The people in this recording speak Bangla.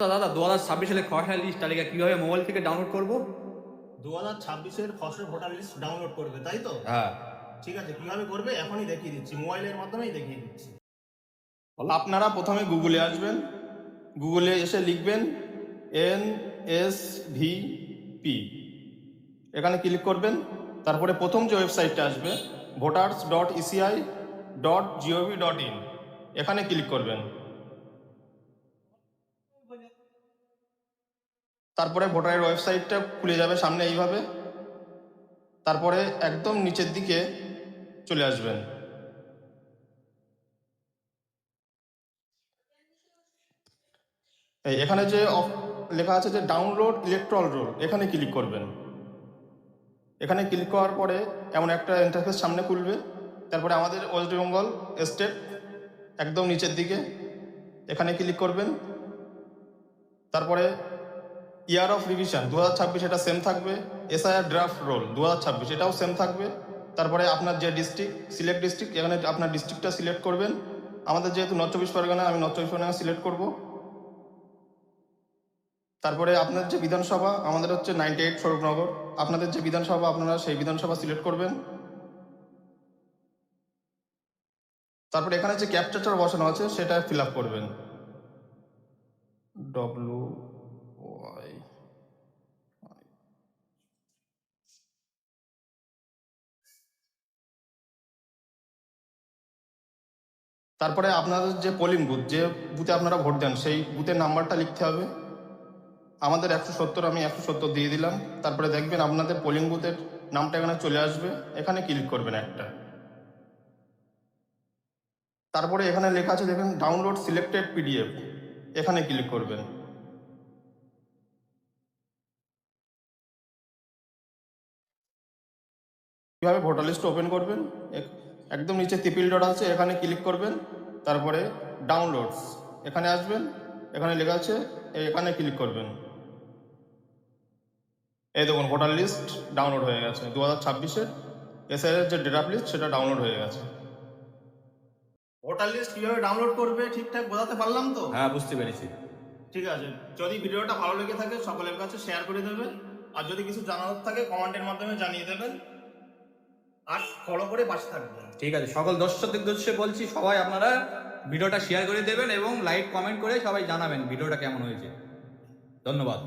দাদা 2026 সালে খসড়া লিস্ট তালিকা কিভাবে মোবাইল থেকে ডাউনলোড করব? 2026-এর খসড়া ভোটার লিস্ট ডাউনলোড করবে, তাই তো? হ্যাঁ। ঠিক আছে, কিভাবে করবে এখনই দেখিয়ে দিচ্ছি, মোবাইলের মাধ্যমেই দেখিয়ে দিচ্ছি। আপনারা প্রথমে গুগলে আসবেন, গুগলে এসে লিখবেন NSVP, এখানে ক্লিক করবেন। তারপরে প্রথম যে ওয়েবসাইটটা আসবে voters.eci.gov.in, এখানে ক্লিক করবেন। তারপরে ভোটারের ওয়েবসাইটটা খুলে যাবে সামনে এইভাবে। তারপরে একদম নিচের দিকে চলে আসবেন। এখানে যে লেখা আছে যে ডাউনলোড ইলেকট্রাল রোল, এখানে ক্লিক করবেন। এখানে ক্লিক করার পরে এমন একটা ইন্টারফেস সামনে খুলবে। তারপরে আমাদের ওয়েস্ট বেঙ্গল স্টেট একদম নিচের দিকে এখানে ক্লিক করবেন। তারপরে ইয়ার অফ রিভিশন 2026 এটা সেম থাকবে। এসআইআর ড্রাফট রোল 2026 এটাও সেম থাকবে। তারপরে আপনার যে ডিস্ট্রিক্ট, সিলেক্ট ডিস্ট্রিক্ট, এখানে আপনার ডিস্ট্রিক্টটা সিলেক্ট করবেন। আমাদের যেহেতু নর্থ চব্বিশ পরগনা, আমি নর্থ চব্বিশ পরগনা সিলেক্ট করব। তারপরে আপনার যে বিধানসভা, আমাদের হচ্ছে 98 স্বরূপনগর, আপনাদের যে বিধানসভা আপনারা সেই বিধানসভা সিলেক্ট করবেন। তারপরে এখানে যে ক্যাপচারটা বসানো আছে সেটা ফিল আপ করবেন। WY। তারপরে আপনাদের যে পোলিং বুথ, যে বুথে আপনারা ভোট দেন, সেই বুথের নাম্বারটা লিখতে হবে। আমাদের 170, আমি 170 দিয়ে দিলাম। তারপরে দেখবেন আপনাদের পোলিং বুথের নামটা এখানে চলে আসবে, এখানে ক্লিক করবেন একটা। তারপরে এখানে লেখা আছে দেখবেন ডাউনলোড সিলেক্টেড PDF, এখানে ক্লিক করবেন। কীভাবে ভোটার লিস্ট ওপেন করবেন, একদম নিচে ত্রিপিল ডট আছে, এখানে ক্লিক করবেন। তারপরে ডাউনলোডস, এখানে আসবেন, এখানে লেখা আছে, এখানে ক্লিক করবেন। এই দেখুন ভোটার লিস্ট ডাউনলোড হয়ে গেছে। 2026-এর এসআইআর যে ড্রাফট লিস্ট সেটা ডাউনলোড হয়ে গেছে। ভোটার লিস্ট কিভাবে ডাউনলোড করবে ঠিকঠাক বোঝাতে পারলাম তো? হ্যাঁ, বুঝতে পেরেছি। ঠিক আছে, যদি ভিডিওটা ভালো লেগে থাকে সকলের কাছে শেয়ার করে দেবেন, আর যদি কিছু জানার থাকে কমেন্টের মাধ্যমে জানিয়ে দেবেন, আর ফলো করে পাশে থাকবেন। ঠিক আছে, সকল দর্শকদের উদ্দেশ্যে বলছি, সবাই আপনারা ভিডিওটা শেয়ার করে দেবেন এবং লাইক কমেন্ট করে সবাই জানাবেন ভিডিওটা কেমন হয়েছে। ধন্যবাদ।